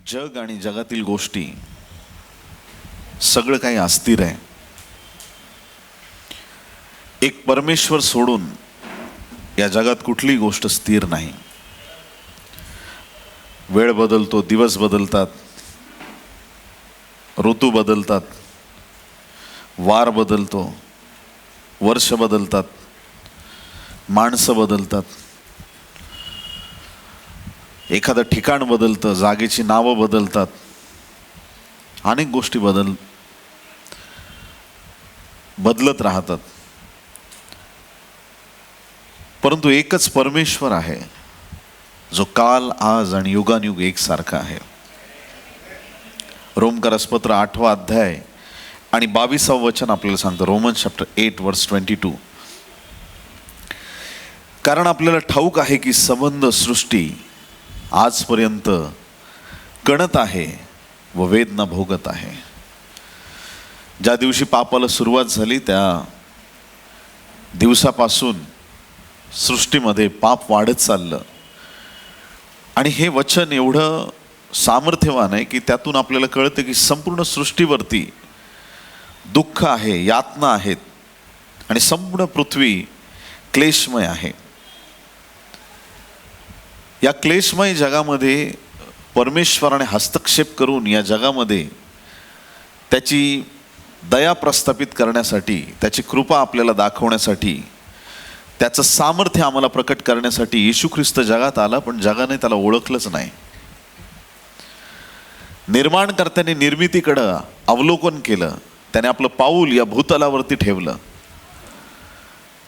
जग आणि जगातील गोष्टी सगळं काही अस्थिर आहे. एक परमेश्वर सोडून या जगात कुठलीही गोष्ट स्थिर नाही. वेळ बदलतो, दिवस बदलतात, ऋतू बदलतात, वार बदलतो, वर्ष बदलतात, माणसं बदलतात, एखादं ठिकाण बदलतं, जागेची नावं बदलतात, अनेक गोष्टी बदलत राहतात. परंतु एकच परमेश्वर आहे जो काल, आज आणि युगानुयुग एकसारखा आहे. रोमकरसपत्र 8वा अध्याय आणि 22वा वचन आपल्याला सांगतं. रोमन्स चॅप्टर 8 वर्स 22. कारण आपल्याला ठाऊक आहे की संबंध सृष्टी आजपर्यंत कणत आहे व वेदना भोगत आहे. ज्या दिवशी पापाला सुरुवात झाली त्या दिवसापासून सृष्टीमध्ये पाप वाढत चाललं. आणि हे वचन एवढं सामर्थ्यवान आहे की त्यातून आपल्याला कळतं की संपूर्ण सृष्टीवरती दुःख आहे, यातना आहेत आणि संपूर्ण पृथ्वी क्लेशमय आहे. या क्लेशमय जगामध्ये परमेश्वराने हस्तक्षेप करून या जगामध्ये त्याची दया प्रस्थापित करण्यासाठी, त्याची कृपा आपल्याला दाखवण्यासाठी, त्याचं सामर्थ्य आम्हाला प्रकट करण्यासाठी येशू ख्रिस्त जगात आला. पण जगाने त्याला ओळखलंच नाही. निर्माणकर्त्याने निर्मितीकडं अवलोकन केलं, त्याने आपलं पाऊल या भूतलावरती ठेवलं.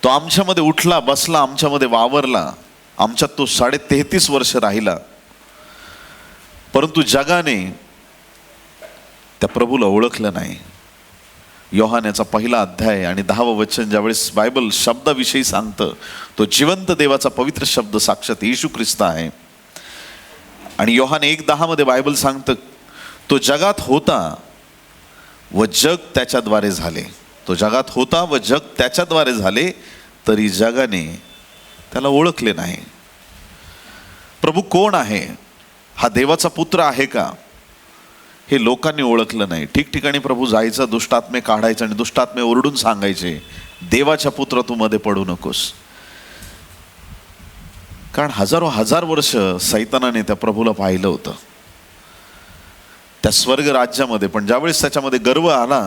तो आमच्यामध्ये उठला, बसला, आमच्यामध्ये वावरला, आमच्यात तो 33.5 वर्ष राहिला. परंतु जगाने त्या प्रभूला ओळखलं नाही. योहान याचा 1ला अध्याय आणि 10वं वचन ज्यावेळेस बायबल शब्दाविषयी सांगतं, तो जिवंत देवाचा पवित्र शब्द साक्षात येशू ख्रिस्त आहे. आणि योहान 1:10 मध्ये बायबल सांगतं, तो जगात होता व जग त्याच्याद्वारे झाले. तो जगात होता व जग त्याच्याद्वारे झाले, तरी जगाने त्याला ओळखले नाही. प्रभू कोण आहे? हा देवाचा पुत्र आहे का? हे लोकांनी ओळखलं नाही. ठिकठिकाणी प्रभू जायचा, दुष्टात्मे काढायचे आणि दुष्टात्मे ओरडून सांगायचे, देवाच्या पुत्र तू मध्ये पडू नकोस. कारण हजार वर्ष सैतानाने त्या प्रभूला पाहिलं होतं त्या स्वर्ग राज्यामध्ये. पण ज्यावेळेस त्याच्यामध्ये गर्व आला,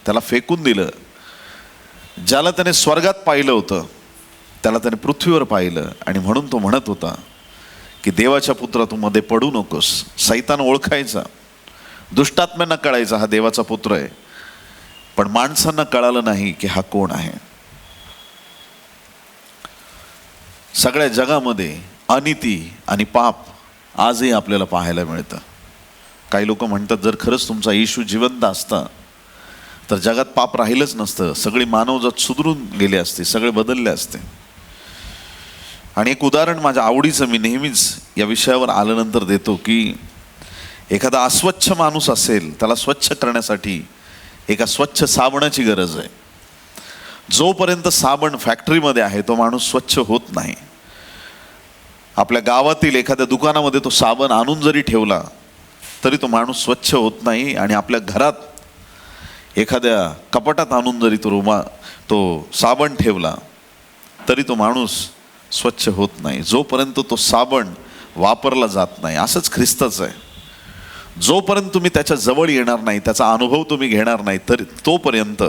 त्याला फेकून दिलं. ज्याला त्याने स्वर्गात पाहिलं होतं त्याला त्याने पृथ्वीवर पाहिलं. आणि म्हणून तो म्हणत होता की देवाच्या पुत्र तू मध्ये पडू नकोस. सैतान ओळखायचा, दुष्टात्म्यांना कळायचा हा देवाचा पुत्र आहे, पण माणसांना कळालं नाही की हा कोण आहे. सगळ्या जगामध्ये अनिती आणि पाप आजही आपल्याला पाहायला मिळतं. काही लोक म्हणतात, जर खरंच तुमचा येशू जिवंत असता तर जगात पाप राहिलंच नसतं, सगळी मानवजात सुधरून गेली असते, सगळे बदलले असते. आणि एक उदाहरण माझ्या आवडीचं मी नेहमीच या विषयावर आल्यानंतर देतो की एखादा अस्वच्छ माणूस असेल, त्याला स्वच्छ करण्यासाठी एका स्वच्छ साबणाची गरज आहे. जोपर्यंत साबण फॅक्टरीमध्ये आहे तो माणूस स्वच्छ होत नाही. आपल्या गावातील एखाद्या दुकानामध्ये तो साबण आणून जरी ठेवला तरी तो माणूस स्वच्छ होत नाही. आणि आपल्या घरात एखाद्या कपाटात आणून जरी तो साबण ठेवला तरी तो माणूस स्वच्छ होत नाही, जोपर्यंत तो साबण वापरला जात नाही. असंच ख्रिस्ताचं आहे. जोपर्यंत तुम्ही त्याच्या जवळ येणार नाही, त्याचा अनुभव तुम्ही घेणार नाही, तरी तोपर्यंत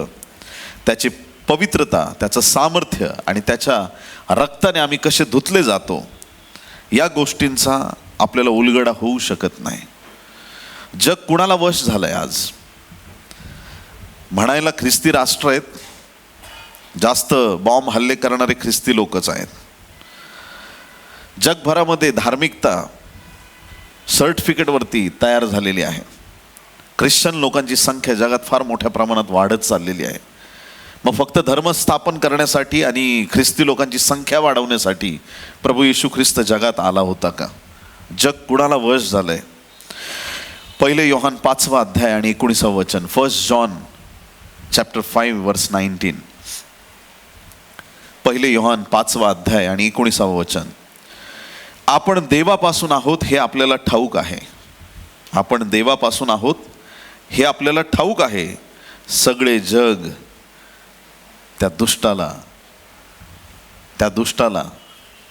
त्याची पवित्रता, त्याचं सामर्थ्य आणि त्याच्या रक्ताने आम्ही कसे धुतले जातो या गोष्टींचा आपल्याला उलगडा होऊ शकत नाही. जग कुणाला वश झालंय आज? म्हणायला ख्रिस्ती राष्ट्र आहेत, जास्त बॉम्ब हल्ले करणारे ख्रिस्ती लोकच आहेत. जगभरामध्ये धार्मिकता सर्टिफिकेटवरती तयार झालेली आहे. ख्रिश्चन लोकांची संख्या जगात फार मोठ्या प्रमाणात वाढत चाललेली आहे. मग फक्त धर्म स्थापन करण्यासाठी आणि ख्रिस्ती लोकांची संख्या वाढवण्यासाठी प्रभू येशू ख्रिस्त जगात आला होता का? जग कुणाला वश झालंय? 1 योहान 5वा अध्याय आणि 19वा वचन. 1 जॉन चॅप्टर 5 वर्स 19. 1 योहान 5वा अध्याय आणि 19वा वचन. आपण देवापासून आहोत हे आपल्याला ठाऊक आहे आपण देवापासून आहोत हे आपल्याला ठाऊक आहे. सगळे जग त्या दुष्टाला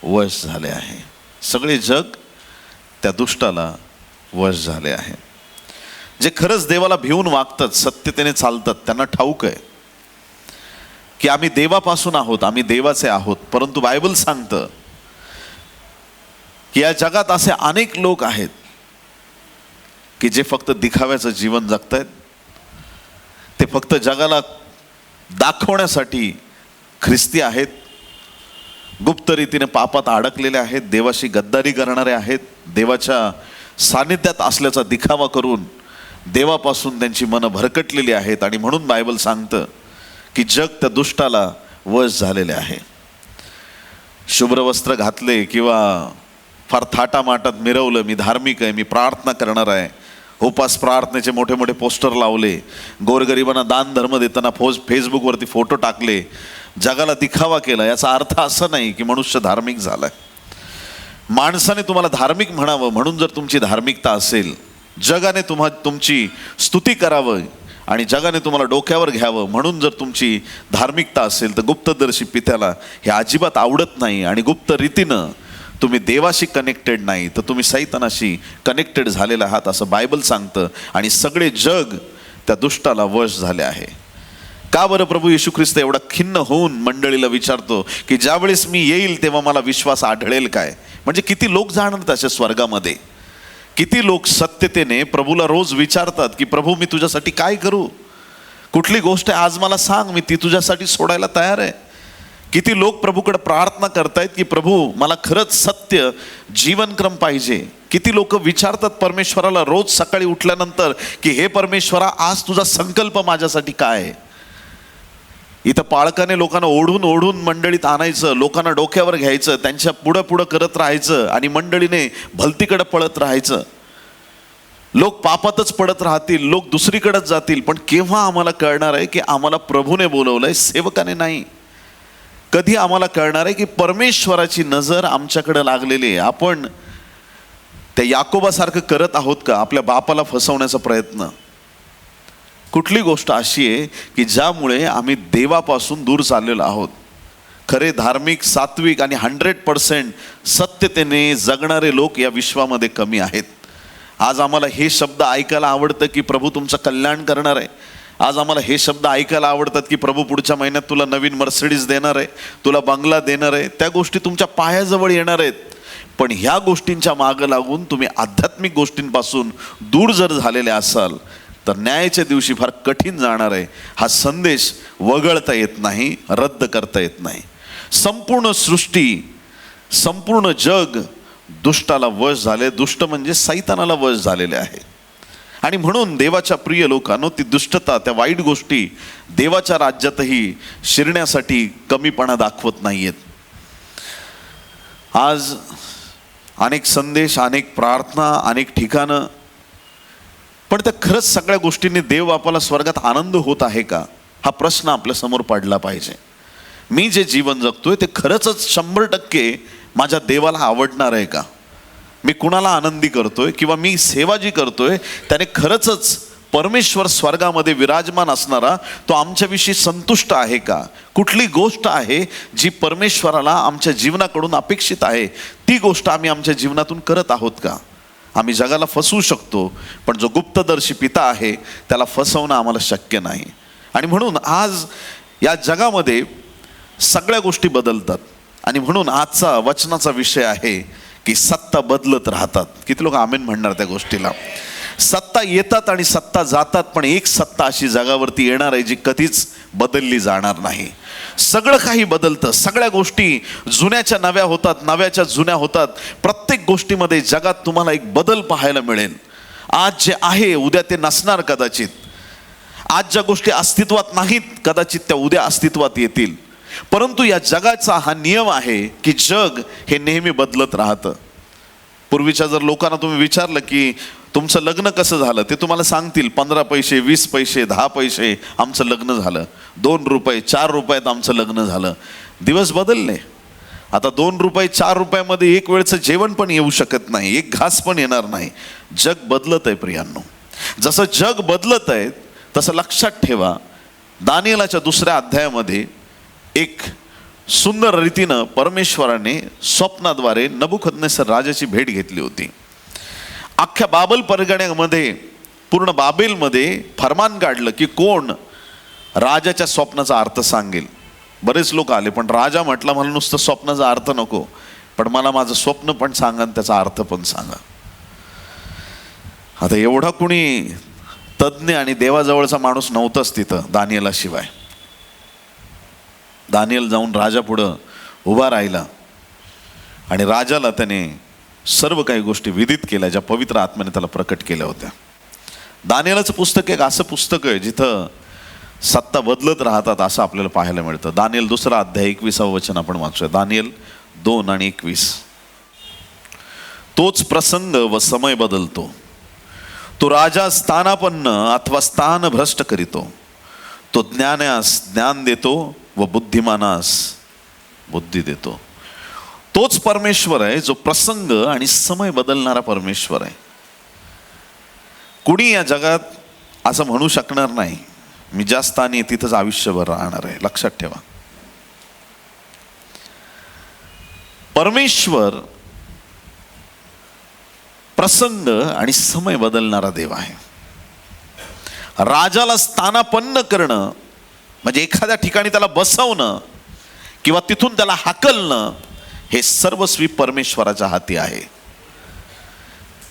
वश झाले आहे. सगळे जग त्या दुष्टाला वश झाले आहे. जे खरंच देवाला भिवून वागतात, सत्यतेने चालतात, त्यांना ठाऊक आहे की आम्ही देवापासून आहोत, आम्ही देवाचे आहोत. परंतु बायबल सांगतं की या जगात असे अनेक लोक आहेत की जे फक्त दिखाव्याचं जीवन जगतायत. ते फक्त जगाला दाखवण्यासाठी ख्रिस्ती आहेत, गुप्त रीतीने पापात अडकलेले आहेत, देवाशी गद्दारी करणारे आहेत, देवाच्या सानिध्यात असल्याचा दिखावा करून देवापासून त्यांची मनं भरकटलेली आहेत. आणि म्हणून बायबल सांगतं की जग त्या दुष्टाला वश झालेले आहे. शुभ्र वस्त्र घातले किंवा फार थाटामाटात मिरवलं, मी धार्मिक आहे, मी प्रार्थना करणार आहे, उपास प्रार्थनेचे मोठे मोठे पोस्टर लावले, गोरगरिबांना दान धर्म देताना फेसबुकवरती फोटो टाकले, जगाला दिखावा केला, याचा अर्थ असा नाही की मनुष्य धार्मिक झालाय. माणसाने तुम्हाला धार्मिक म्हणावं म्हणून जर तुमची धार्मिकता असेल, जगाने तुमची स्तुती करावं आणि जगाने तुम्हाला डोक्यावर घ्यावं म्हणून जर तुमची धार्मिकता असेल, तर गुप्तदर्शी पित्याला हे अजिबात आवडत नाही. आणि गुप्त रीतीनं तुम्ही देवाशी कनेक्टेड नाही, तर तुम्ही सैतानाशी कनेक्टेड झालेला आहात असं बायबल सांगतं. आणि सगळे जग त्या दुष्टाला वश झाले आहे. का बरं प्रभू येशू ख्रिस्त एवढा खिन्न होऊन मंडळीला विचारतो की ज्यावेळेस मी येईल तेव्हा मला विश्वास आढळेल काय? म्हणजे किती लोक जाणार अशा स्वर्गामध्ये, किती लोक सत्यतेने प्रभूला रोज विचारतात की प्रभू मी तुझ्यासाठी काय करू, कुठली गोष्ट आहे आज मला सांग, मी ती तुझ्यासाठी सोडायला तयार आहे. किती लोक प्रभूकडे प्रार्थना करतायत की प्रभू मला खरंच सत्य जीवनक्रम पाहिजे. किती लोक विचारतात परमेश्वराला रोज सकाळी उठल्यानंतर की हे परमेश्वरा आज तुझा संकल्प माझ्यासाठी काय आहे. इथं पाळकाने लोकांना ओढून ओढून मंडळीत आणायचं, लोकांना डोक्यावर घ्यायचं, त्यांच्या पुढं करत राहायचं आणि मंडळीने भलतीकडे पळत राहायचं. लोक पापातच पडत राहतील, लोक दुसरीकडेच जातील. पण केव्हा आम्हाला कळणार आहे की आम्हाला प्रभूने बोलवलंय, सेवकाने नाही? कधी आम्हाला कळणार आहे की परमेश्वराची नजर आमच्याकडे लागलेली आहे? आपण त्या याकोबासारखं करत आहोत का आपल्या बापाला फसवण्याचा प्रयत्न? कुठली गोष्ट अशी आहे की ज्यामुळे आम्ही देवापासून दूर चाललेलो आहोत? खरे धार्मिक, सात्विक आणि 100% सत्यतेने जगणारे लोक या विश्वामध्ये कमी आहेत. आज आम्हाला हे शब्द ऐकायला आवडतं की प्रभू तुमचं कल्याण करणार आहे. आज आम्हाला हे शब्द ऐकायला आवडतात की प्रभू पुढच्या महिन्यात तुला नवीन मर्सिडीज देणार आहे, तुला बंगला देणार आहे. त्या गोष्टी तुमच्या पायाजवळ येणार आहेत. पण ह्या गोष्टींच्या मागं लागून तुम्ही आध्यात्मिक गोष्टींपासून दूर जर झालेले असाल तर न्यायाच्या दिवशी फार कठीण जाणार आहे. हा संदेश वगळता येत नाही, रद्द करता येत नाही. संपूर्ण सृष्टी, संपूर्ण जग दुष्टाला वश झाले. दुष्ट म्हणजे सैतानाला वश झालेले आहे. आणि म्हणून देवाच्या प्रिय लोकांनो, ती दुष्टता, त्या वाईट गोष्टी देवाच्या राज्यातही शिरण्यासाठी कमीपणा दाखवत नाहीयेत. आज अनेक संदेश, अनेक प्रार्थना, अनेक ठिकाणं, पण त्या खरंच सगळ्या गोष्टींनी देव आपल्याला स्वर्गात आनंद होत आहे का? हा प्रश्न आपल्या समोर पडला पाहिजे. मी जे जीवन जगतोय ते खरंच 100% माझ्या देवाला आवडणार आहे का? मी कुणाला आनंदी करतोय किंवा मी सेवा जी करतोय त्याने खरंच परमेश्वर स्वर्गामध्ये विराजमान असणारा तो आमच्याविषयी संतुष्ट आहे का? कुठली गोष्ट आहे जी परमेश्वराला आमच्या जीवनाकडून अपेक्षित आहे, ती गोष्ट आम्ही आमच्या जीवनातून करत आहोत का? आम्ही जगाला फसवू शकतो, पण जो गुप्तदर्शी पिता आहे त्याला फसवणं आम्हाला शक्य नाही. आणि म्हणून आज या जगामध्ये सगळ्या गोष्टी बदलतात. आणि म्हणून आजचा वचनाचा विषय आहे की सत्ता बदलत राहतात. किती लोक आमेन म्हणणार त्या गोष्टीला? सत्ता येतात आणि सत्ता जातात, पण एक सत्ता अशी जगावरती येणार आहे जी कधीच बदलली जाणार नाही. सगळं काही बदलतं, सगळ्या गोष्टी जुन्याच्या नव्या होतात, नव्याच्या जुन्या होतात. प्रत्येक गोष्टीमध्ये जगात तुम्हाला एक बदल पाहायला मिळेल. आज जे आहे उद्या ते नसणार कदाचित. आज ज्या गोष्टी अस्तित्वात नाहीत कदाचित त्या उद्या अस्तित्वात येतील. परंतु या जगाचा हा नियम आहे की जग हे नेहमी बदलत राहतं. पूर्वीच्या जर लोकांना तुम्ही विचारलं की तुमचं लग्न कसं झालं, ते तुम्हाला सांगतील 15 पैसे, 20 पैसे, 10 पैसे आमचं लग्न झालं, 2 रुपये, 4 रुपयात आमचं लग्न झालं. दिवस बदलले. आता 2 रुपये 4 रुपयामध्ये एक वेळचं जेवण पण येऊ शकत नाही, एक घास पण येणार नाही. जग बदलत आहे प्रियांनो. जसं जग बदलत आहे तसं लक्षात ठेवा, दानिएलाच्या 2ऱ्या अध्यायामध्ये एक सुंदर रीतीनं परमेश्वराने स्वप्नाद्वारे नबुकदनेस्सर राजाची भेट घेतली होती. अख्ख्या बाबेल परगण्यामध्ये, पूर्ण बाबेलमध्ये फरमान काढलं की कोण राजाच्या स्वप्नाचा अर्थ सांगेल. बरेच लोक आले, पण राजा म्हटला मला नुसतं स्वप्नाचा अर्थ नको, पण मला माझं स्वप्न पण सांगा आणि त्याचा अर्थ पण सांगा. आता एवढा कुणी तज्ज्ञ आणि देवाजवळचा माणूस नव्हताच तिथं दानिएलाशिवाय. दानिएल जाऊन राजापुढं उभा राहिला आणि राजाला त्याने सर्व काही गोष्टी विदित केल्या ज्या पवित्र आत्म्याने त्याला प्रकट केल्या होत्या. दानिएलाचं पुस्तक एक असं पुस्तक आहे जिथं सत्ता बदलत राहतात असं आपल्याला पाहायला मिळतं. दानिएल 2रा अध्याय 21वं वचन आपण वाचूया. दानिएल 2 आणि 21. तोच प्रसंग व समय बदलतो. तो राजा स्थानापन्न अथवा स्थान भ्रष्ट करीतो. तो ज्ञानास ज्ञान देतो व बुद्धिमानास बुद्धी देतो. तोच परमेश्वर आहे जो प्रसंग आणि समय बदलणारा परमेश्वर आहे. कुणी या जगात असं म्हणू शकणार नाही मी ज्या स्थानी तिथंच आयुष्यभर राहणार आहे. लक्षात ठेवा, परमेश्वर प्रसंग आणि समय बदलणारा देव आहे. राजाला स्थानापन्न करणं म्हणजे एखाद्या ठिकाणी त्याला बसवणं किंवा तिथून त्याला हाकलणं हे सर्वस्वी परमेश्वराच्या हाती आहे.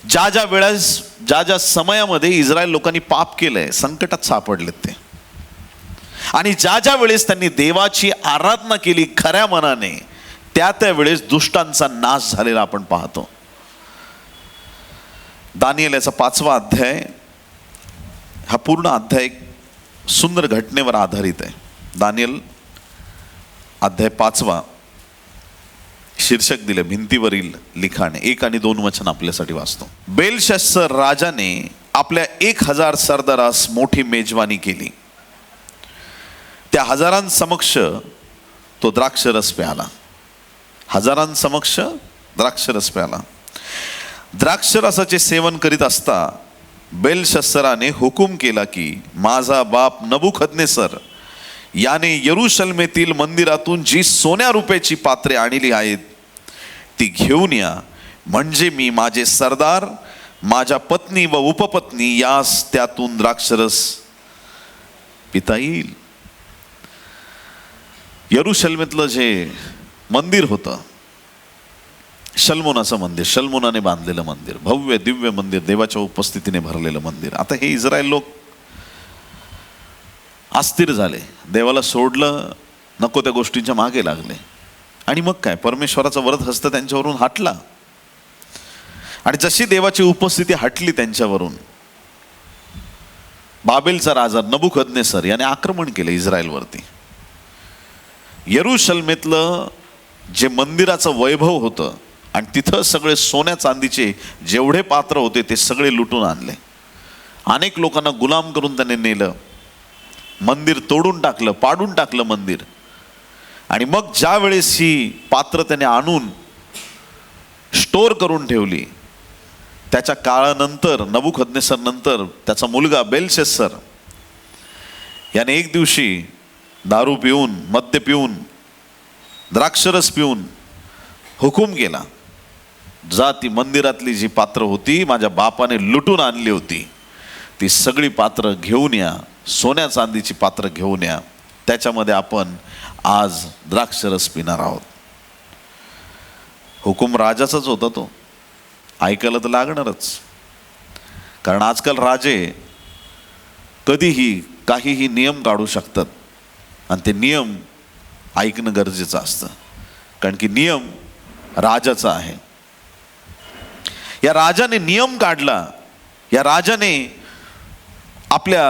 ज्या ज्या वेळेस ज्या ज्या समयामध्ये इस्रायल लोकांनी पाप केलंय, संकटात सापडलेत ते, आणि ज्या ज्या वेळेस त्यांनी देवाची आराधना केली खऱ्या मनाने, त्या त्या वेळेस दुष्टांचा नाश झालेला आपण पाहतो. दानिएल याचा 5वा अध्याय, हा पूर्ण अध्याय सुंदर घटनेवर आधारित आहे. दानिएल अध्याय 5वा, शीर्षक दिले भिंतीवरील लिखाण. 1 आणि 2 वचन आपल्यासाठी वाचतो. बेलशस्सर राजाने आपल्या 1000 सरदारास मोठी मेजवानी केली. त्या हजारांसमक्ष तो द्राक्षरस प्याला. हजारांसमक्ष द्राक्षरस प्याला. द्राक्षरसाचे सेवन करीत असता बेलशस्सराने हुकूम केला की माझा बाप नबुकदनेस्सर याने यरूशलेमेतील मंदिरातून जी सोन्या रुपयाची पात्रे आणली आहेत ती घेऊन या, म्हणजे मी, माझे सरदार, माझ्या पत्नी व उपपत्नी यास त्यातून द्राक्षरस पिता येईल. यरूशलेमेतलं जे मंदिर होतं, शल्मोनाचं मंदिर, शल्मोनाने बांधलेलं मंदिर, भव्य दिव्य मंदिर, देवाच्या उपस्थितीने भरलेलं मंदिर. आता हे इस्रायल लोक अस्थिर झाले, देवाला सोडलं, नको त्या गोष्टींच्या मागे लागले, आणि मग काय, परमेश्वराचा वरद हस्त त्यांच्यावरून हटला. आणि जशी देवाची उपस्थिती हटली त्यांच्यावरून, बाबेलचा राजा नबुकदनेस्सर याने आक्रमण केलं इस्रायलवरती. यरूशलेमेतलं जे मंदिराचं वैभव होतं आणि तिथं सगळे सोन्या चांदीचे जेवढे पात्र होते ते सगळे लुटून आणले. अनेक लोकांना गुलाम करून त्याने नेलं, मंदिर तोडून टाकलं, पाडून टाकलं मंदिर. आणि मग ज्या वेळेस ही पात्र त्याने आणून स्टोर करून ठेवली, त्याच्या काळानंतर, नबुकदनेस्सर नंतर त्याचा मुलगा बेलशस्सर याने एक दिवशी दारू पिऊन, मद्य पिऊन, द्राक्षरस पिऊन हुकूम केला, जा ती मंदिरातली जी पात्र होती माझ्या बापाने लुटून आणली होती ती सगळी पात्र घेऊन या, सोन्या चांदीची पात्र घेऊन या, त्याच्यामध्ये आपण आज द्राक्षरस पिणार आहोत. हुकूम राजाचाच होता, तो ऐकायला तर लागणारच. कारण आजकाल राजे कधीही काहीही नियम काढू शकतात आणि ते नियम ऐकणं गरजेचं असतं, कारण की नियम राजाचा आहे. या राजाने नियम काढला, या राजाने आपल्या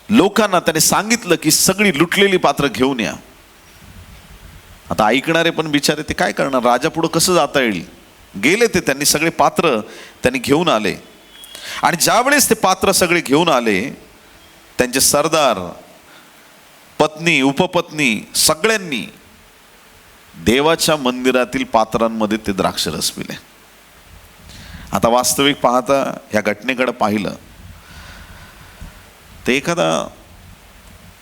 लोकांना त्याने सांगितलं की सगळी लुटलेली पात्र घेऊन या. आता ऐकणारे पण बिचारे ते काय करणार, राजा पुढं कसं जाता येईल. गेले ते, त्यांनी सगळे पात्र त्यांनी घेऊन आले. आणि ज्या वेळेस ते पात्र सगळे घेऊन आले, त्यांचे सरदार, पत्नी, उपपत्नी सगळ्यांनी देवाच्या मंदिरातील पात्रांमध्ये ते द्राक्षरस पिले. आता वास्तविक पाहता ह्या घटनेकडे पाहिलं तर एखादा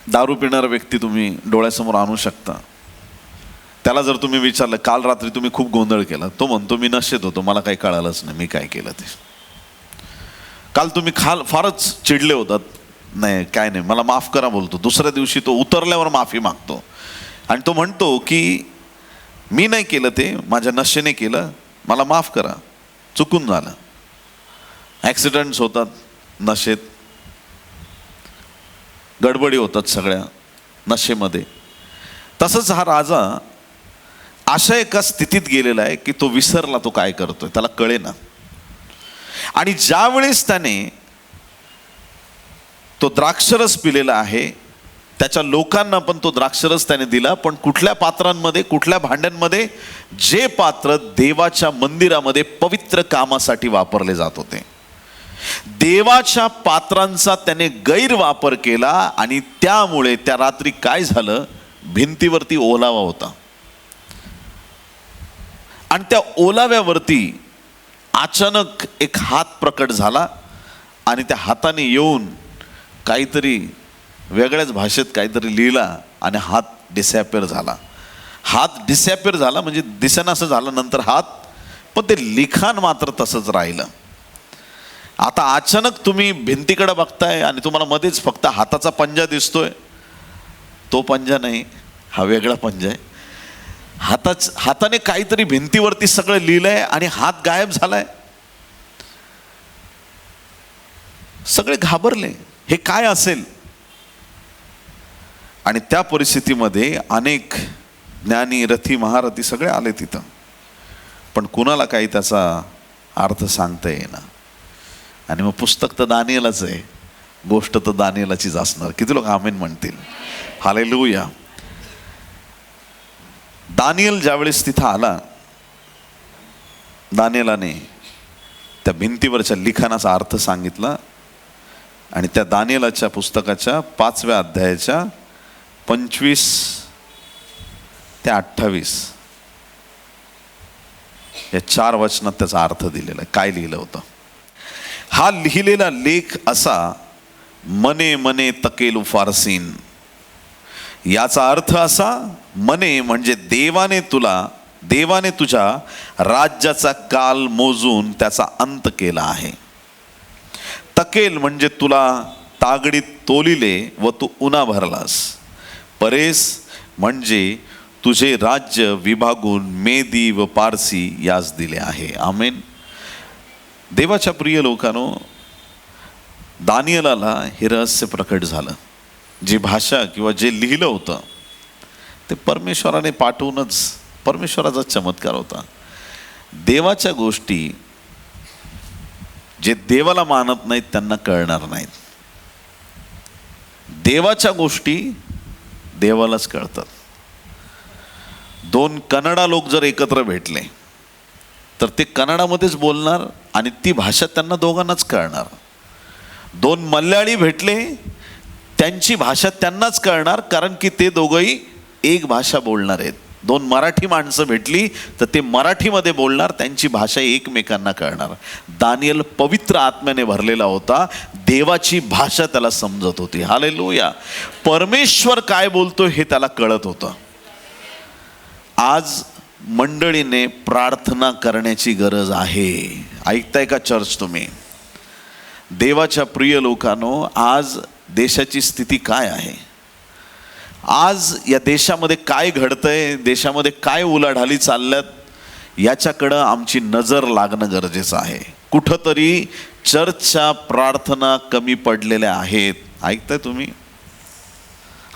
दारू पिणारा व्यक्ती तुम्ही डोळ्यासमोर आणू शकता. त्याला जर तुम्ही विचारलं काल रात्री तुम्ही खूप गोंधळ केला, तो म्हणतो मी नशेत होतो, मला काही कळालंच नाही मी काय केलं ते. काल तुम्ही फारच चिडले होतात, नाही काय नाही मला माफ करा बोलतो. दुसऱ्या दिवशी तो उतरल्यावर माफी मागतो आणि तो म्हणतो की मी नाही केलं ते, माझ्या नशेने केलं, मला माफ करा, चुकून झालं. ॲक्सिडेंट्स होतात नशेत, गडबडी होतात सगळ्या नशेमध्ये. तसंच हा राजा अशा एका स्थितीत गेलेला आहे की तो विसरला तो काय करतोय, त्याला कळेना. आणि ज्या वेळेस त्याने तो द्राक्षरस पिलेला आहे, त्याच्या लोकांना पण तो द्राक्षरस त्याने दिला, पण कुठल्या पात्रांमध्ये, कुठल्या भांड्यांमध्ये? जे पात्र देवाच्या मंदिरामध्ये पवित्र कामासाठी वापरले जात होते. देवाच्या पात्रांचा त्याने गैरवापर केला आणि त्यामुळे त्या रात्री काय झालं, भिंतीवरती ओलावा होता आणि त्या ओलाव्यावरती अचानक एक हात प्रकट झाला आणि त्या हाताने येऊन काहीतरी वेगळ्याच भाषेत काहीतरी लिहिला आणि हात डिसॅपिअर झाला. हात डिसॅपिअर झाला म्हणजे दिसेना असं झालं नंतर हात, पण ते लिखाण मात्र तसंच राहिलं. आता अचानक तुम्ही भिंतीकडे बघताय आणि तुम्हाला मध्येच फक्त हाताचा पंजा दिसतोय. तो पंजा नाही, हा वेगळा पंजा आहे. हाताने काहीतरी भिंतीवरती सगळं लिहिलंय आणि हात गायब झालाय. सगळे घाबरले, हे काय असेल. आणि त्या परिस्थितीमध्ये अनेक ज्ञानी, रथी, महारथी सगळे आले तिथं, पण कुणाला काही त्याचा अर्थ सांगता येईना. आणि मग पुस्तक तर दानिएलाच आहे, गोष्ट तर दानिएलाचीच असणार. किती लोक आमेन म्हणतील? हालेलुया. दानिएल ज्यावेळेस तिथं आला, दानिएलाने त्या भिंतीवरच्या लिखाणाचा अर्थ सांगितला आणि त्या दानिएलाच्या पुस्तकाच्या 5व्या अध्यायाच्या 25 ते 28 या 4 वचनात त्याचा अर्थ दिलेला आहे. काय लिहिलं होतं? हा लिहिलेला लेख असा, मने मने तकेल फारसीन. याचा अर्थ असा, मने म्हणजे देवाने तुझ्या राज्याचा काल मोजून त्याचा अंत केला आहे. तकेल म्हणजे तुला तागडीत तोलिले व तू उन्हा भरलास. परेस म्हणजे तुझे राज्य विभागून मेदी व पारसी यास दिले आहे. आमेन. देवाच्या प्रिय लोकांनो, दानिएलाला हे रहस्य प्रकट झालं. जी भाषा किंवा जे लिहिलं होतं ते परमेश्वराने पाठवूनच, परमेश्वराचा चमत्कार होता. देवाच्या गोष्टी जे देवाला मानत नाहीत त्यांना कळणार नाहीत. देवाच्या गोष्टी देवालाच कळतात. 2 कन्नडा लोक जर एकत्र भेटले तर ते कन्नडामध्येच बोलणार आणि ती भाषा त्यांना दोघांनाच कळणार. 2 मल्याळी भेटले, त्यांची भाषा त्यांनाच कळणार, कारण की ते दोघंही एक भाषा बोलणार आहेत. 2 मराठी माणसं भेटली तर ते मराठीमध्ये बोलणार, त्यांची भाषा एकमेकांना कळणार. दानिएल पवित्र आत्म्याने भरलेला होता, देवाची भाषा त्याला समजत होती. हालेलुया. परमेश्वर काय बोलतो हे त्याला कळत होतं. आज मंडळीने प्रार्थना करण्याची गरज आहे. ऐकताय का चर्च तुम्ही? देवाच्या प्रिय लोकांनो, आज देशाची स्थिती काय आहे? आज या देशामध्ये काय घडतंय, देशामध्ये काय उलाढाली चालल्यात, याच्याकडं आमची नजर लागणं गरजेचं आहे. कुठंतरी चर्चच्या प्रार्थना कमी पडलेल्या आहेत. ऐकताय तुम्ही?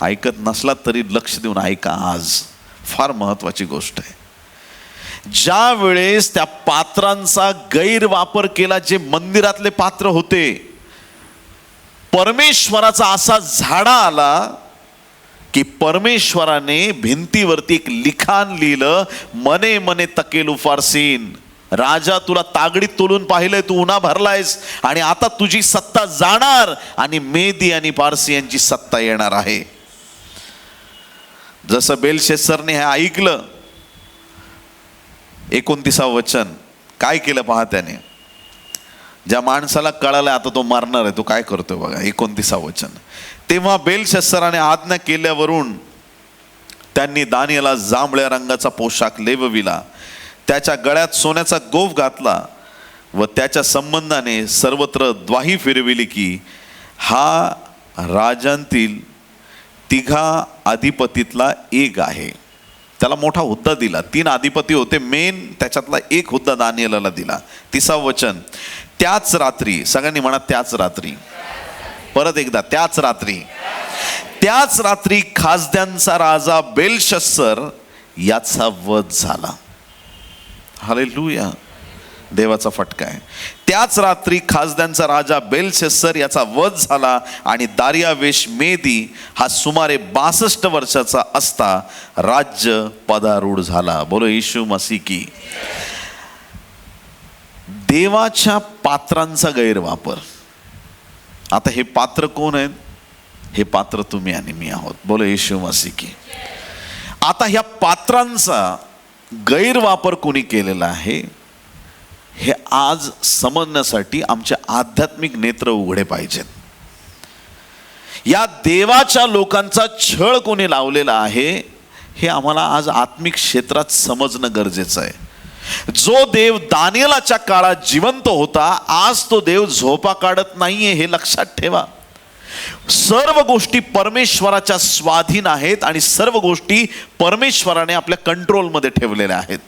ऐकत नसलात तरी लक्ष देऊन ऐका. आज फार महत्वाची गोष्ट आहे. ज्या वेळेस त्या पात्रांचा गैरवापर केला, जे मंदिरातले पात्र होते, परमेश्वराचा असा झाडा आला की परमेश्वराने भिंतीवरती एक लिखाण लिहिलं, मने मने तकेलू फारसीन. राजा, तुला तागडीत तोलून पाहिलंय, तू उन्हा भरलायस आणि आता तुझी सत्ता जाणार आणि मेदी आणि पारसी यांची सत्ता येणार आहे. जसं बेलशस्सरने हे ऐकलं 29 वचन काय केलं पहा त्याने. ज्या माणसाला कळालं आता तो मारणार आहे, तो काय करतोय बघा. 29 वचन. तेव्हा बेलशस्सराने आज्ञा केल्यावरून त्यांनी दानियेला जांभळ्या रंगाचा पोशाख लेवविला, त्याच्या गळ्यात सोन्याचा गोफ घातला व त्याच्या संबंधाने सर्वत्र द्वाही फिरविली की हा राजांतील 3 अधिपतीतला एक आहे. त्याला मोठा हुद्दा दिला. 3 अधिपती होते मेन, त्याच्यातला एक हुद्दा दानियेलाला दिला. 30 वचन. त्याच रात्री, सगळ्यांनी म्हणा त्याच रात्री, परत एकदा त्याच रात्री. त्याच रात्री खासद्यांचा राजा बेलशस्सर याचा वध झाला. हालेलुया, देवाचा फटका आहे. त्याच रात्री खासद्यांचा राजा बेलशस्सर याचा वध झाला आणि दारियावेश मेदी हा सुमारे 62 वर्षाचा असता राज्य पदारूढ झाला. बोलो येशू मसीह की. देवाच्या पात्रांचा गैरवापर. आता हे पात्र कोण आहेत? हे पात्र तुम्ही आणि मी आहोत. बोलो येशू मसीह की. आता ह्या पात्रांचा गैरवापर कोणी केलेला आहे हे आज समजण्यासाठी आमचे आध्यात्मिक नेत्र उघडे पाहिजेत. या देवाच्या लोकांचा छळ कोणी लावलेला आहे हे आम्हाला आज आत्मिक क्षेत्रात समजणं गरजेचं आहे. जो देव दानियेलाच्या काळात जिवंत होता, आज तो देव झोपा काढत नाहीये, हे लक्षात ठेवा. सर्व गोष्टी परमेश्वराच्या स्वाधीन आहेत आणि सर्व गोष्टी परमेश्वराने आपल्या कंट्रोलमध्ये ठेवलेल्या आहेत.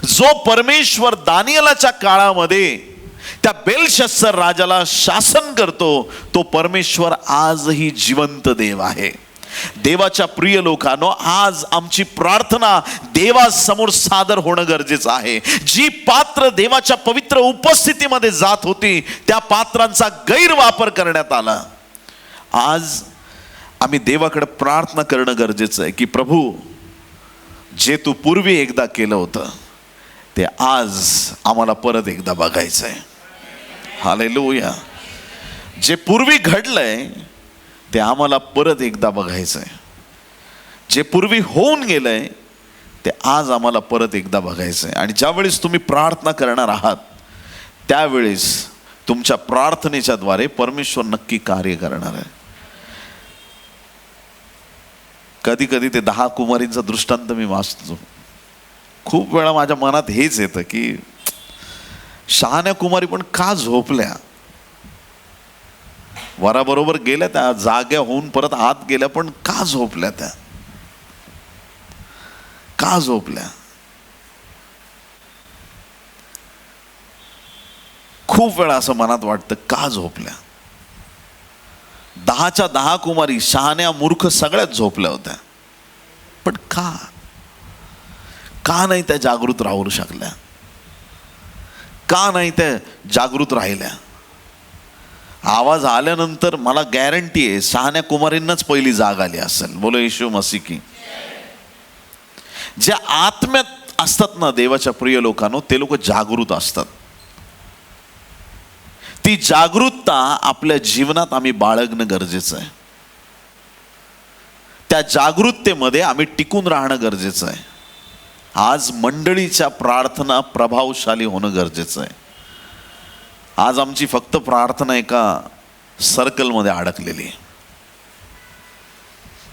जो परमेश्वर दानियेलाच्या काळामध्ये त्या बेलशस्सर राजाला शासन करतो, तो परमेश्वर आजही जिवंत देव आहे. देवाच्या प्रिय लोकांनो, आज आमची प्रार्थना देवासमोर सादर होणं गरजेचं आहे. जी पात्र देवाच्या पवित्र उपस्थितीमध्ये जात होती, त्या पात्रांचा गैरवापर करण्यात आला. आज आम्ही देवाकडे प्रार्थना करणं गरजेचं आहे की प्रभू, जे तू पूर्वी एकदा केलं होतं ते आज आम्हाला परत एकदा बघायचं आहे. हालेलुया. जे पूर्वी घडलंय ते आम्हाला परत एकदा बघायचं आहे. जे पूर्वी होऊन गेलंय ते आज आम्हाला परत एकदा बघायचं आहे. आणि ज्यावेळेस तुम्ही प्रार्थना करणार आहात त्यावेळेस तुमच्या प्रार्थनेच्या द्वारे परमेश्वर नक्की कार्य करणार आहे. कधी कधी ते 10 कुमारींचा दृष्टांत मी वाचतो. खूप वेळा माझ्या मनात हेच येतं की शहाण्या कुमारी पण का झोपल्या? वराबरोबर गेल्या, त्या जाग्या होऊन परत आत गेल्या, पण का झोपल्या? त्या का झोपल्या? खूप वेळा असं मनात वाटतं, का झोपल्या? 10च्या 10 कुमारी शहाण्या मूर्ख सगळ्याच झोपल्या होत्या, पण का नाही त्या जागृत राहू शकल्या? का नाही त्या जागृत राहिल्या? आवाज आल्यानंतर मला गॅरंटी आहे शहाण्या कुमारींनाच पहिली जाग आली असेल. बोलो येशू मसीह की. जे आत्म्यात असतात ना देवाच्या प्रिय लोकांनो, ते लोक जागृत असतात. ती जागृतता आपल्या जीवनात आम्ही बाळगणं गरजेचं आहे. त्या जागृततेमध्ये आम्ही टिकून राहणं गरजेचं आहे. आज मंडळीच्या प्रार्थना प्रभावशाली होणं गरजेचं आहे. आज आमची फक्त प्रार्थना एका सर्कलमध्ये अडकलेली आहे.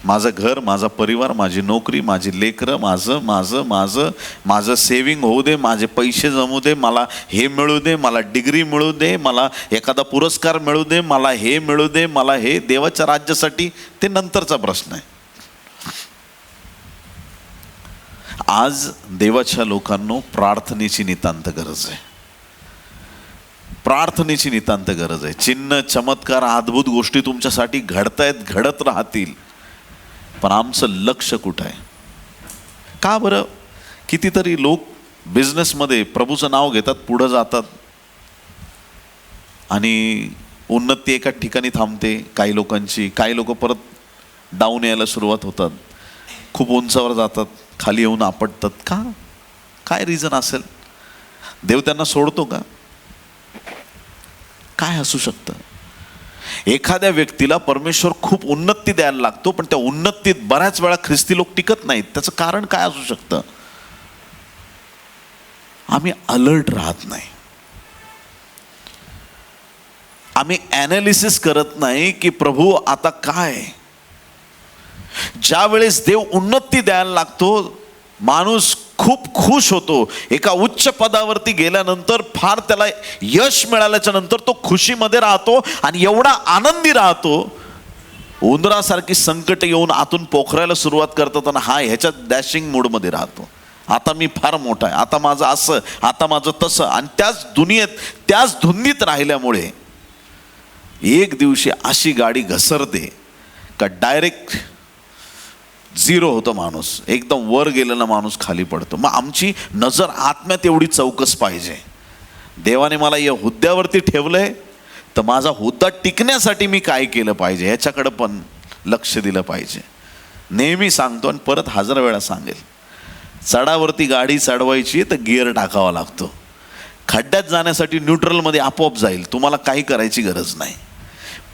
माझं घर, माझा परिवार, माझी नोकरी, माझी लेकरं, माझं माझं माझं माझं सेविंग होऊ दे, माझे पैसे जमू दे, मला हे मिळू दे, मला डिग्री मिळू दे, मला एखादा पुरस्कार मिळू दे, मला हे मिळू दे, मला हे. देवाच्या राज्यासाठी ते नंतरचा प्रश्न आहे. आज देवाच्या लोकांनो, प्रार्थनेची नितांत गरज आहे. प्रार्थनेची नितांत गरज आहे. चिन्ह, चमत्कार, अद्भुत गोष्टी तुमच्यासाठी घडतायत, घडत राहतील, पण आमचं लक्ष कुठं आहे? का बरं? कितीतरी लोक बिझनेसमध्ये प्रभूचं नाव घेतात, पुढं जातात आणि उन्नती एका ठिकाणी थांबते काही लोकांची. काही लोक परत डाऊन यायला सुरुवात होतात, खूप उंचावर जातात, खाली येऊन आपटतात. का? काय रिझन असेल? देव त्यांना सोडतो का? काय असू शकतं? एखाद्या व्यक्तीला परमेश्वर खूप उन्नती द्यायला लागतो, पण त्या उन्नतीत बऱ्याच वेळा ख्रिस्ती लोक टिकत नाहीत. त्याचं कारण काय असू शकतं? आम्ही अलर्ट राहत नाही. आम्ही ॲनालिसिस करत नाही की प्रभू आता काय. ज्या वेळेस देव उन्नती द्यायला लागतो, माणूस खूप खुश होतो. एका उच्च पदावरती गेल्यानंतर, फार त्याला यश मिळाल्याच्या नंतर तो खुशीमध्ये राहतो आणि एवढा आनंदी राहतो. उंदरासारखी संकट येऊन आतून पोखरायला सुरुवात करतात आणि हा ह्याच्या डॅशिंग मूडमध्ये राहतो. आता मी फार मोठा आहे, आता माझं असं, आता माझं तसं. आणि त्याच दुनियेत, त्याच धुंदीत राहिल्यामुळे एक दिवशी अशी गाडी घसरते का डायरेक्ट झिरो होतो माणूस. एकदम वर गेलेला माणूस खाली पडतो. मग आमची नजर आत्म्यात एवढी चौकस पाहिजे. देवाने मला या हुद्द्यावरती ठेवलंय, तर माझा हुद्दा टिकण्यासाठी मी काय केलं पाहिजे ह्याच्याकडं पण लक्ष दिलं पाहिजे. नेहमी सांगतो आणि परत 1000 वेळा सांगेल, चढावरती गाडी चढवायची तर गिअर टाकावा लागतो. खड्ड्यात जाण्यासाठी न्यूट्रलमध्ये आपोआप जाईल, तुम्हाला काही करायची गरज नाही.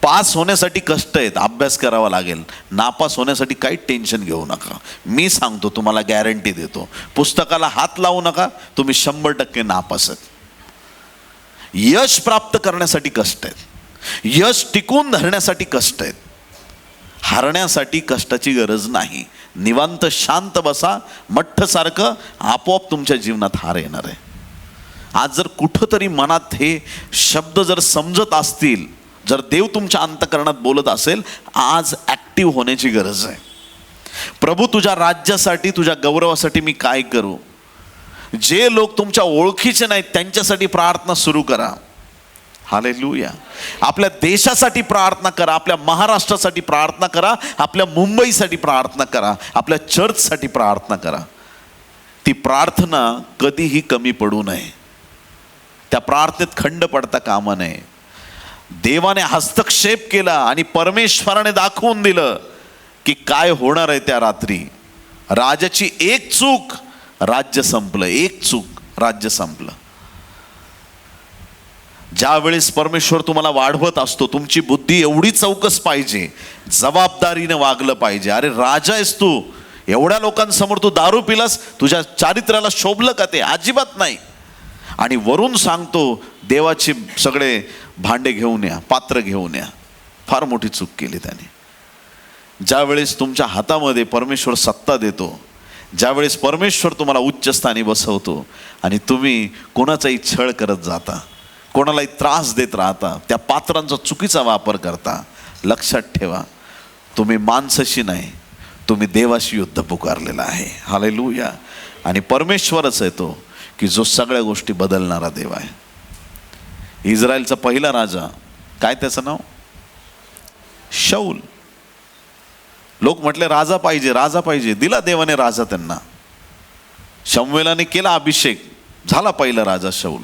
पास होण्यासाठी कष्ट आहेत, अभ्यास करावा लागेल. नापास होण्यासाठी काही टेन्शन घेऊ नका. मी सांगतो, तुम्हाला गॅरंटी देतो, पुस्तकाला हात लावू नका, तुम्ही 100% नापास आहेत. यश प्राप्त करण्यासाठी कष्ट आहेत, यश टिकून धरण्यासाठी कष्ट आहेत. हारण्यासाठी कष्टाची गरज नाही. निवांत शांत बसा, मठ्ठसारखं, आपोआप तुमच्या जीवनात हार येणार आहे. आज जर कुठंतरी मनात हे शब्द जर समजत असतील, जर देव तुमच्या अंतःकरणात बोलत असेल, आज ॲक्टिव्ह होण्याची गरज आहे. प्रभू, तुझ्या राज्यासाठी, तुझ्या गौरवासाठी मी काय करू. जे लोक तुमच्या ओळखीचे नाहीत त्यांच्यासाठी प्रार्थना सुरू करा. हालेलुया. आपल्या देशासाठी प्रार्थना करा, आपल्या महाराष्ट्रासाठी प्रार्थना करा, आपल्या मुंबईसाठी प्रार्थना करा, आपल्या चर्चसाठी प्रार्थना करा. ती प्रार्थना कधीही कमी पडू नये. त्या प्रार्थनेत खंड पडता कामा नये. देवाने हस्तक्षेप केला आणि परमेश्वराने दाखवून दिलं की काय होणार आहे. त्या रात्री राजाची एक चूक, राज्य संपलं. एक चूक, राज्य संपलं. ज्या वेळेस परमेश्वर तुम्हाला वाढवत असतो, तुमची बुद्धी एवढी चौकस पाहिजे, जबाबदारीने वागलं पाहिजे. अरे राजा आहेस तू, एवढ्या लोकांसमोर तू दारू पिलास, तुझ्या चारित्र्याला शोभलं का ते? अजिबात नाही. आणि वरून सांगतो, देवाचे सगळे भांडे घेऊन या, पात्र घेऊन या. फार मोठी चूक केली त्याने. ज्यावेळेस तुमच्या हातामध्ये परमेश्वर सत्ता देतो, ज्यावेळेस परमेश्वर तुम्हाला उच्च स्थानी बसवतो आणि तुम्ही कोणाचाही छळ करत जाता, कोणालाही त्रास देत राहता, त्या पात्रांचा चुकीचा वापर करता, लक्षात ठेवा, तुम्ही माणसाशी नाही, तुम्ही देवाशी युद्ध पुकारलेला आहे. हालेलुया. आणि परमेश्वरच आहे तो की जो सगळ्या गोष्टी बदलणारा देव आहे. इस्रायलचा पहिला राजा, काय त्याचं नाव? शाऊल. लोक म्हटले राजा पाहिजे, राजा पाहिजे. दिला देवाने राजा त्यांना. शमूएलाने केला अभिषेक, झाला पहिला राजा शाऊल.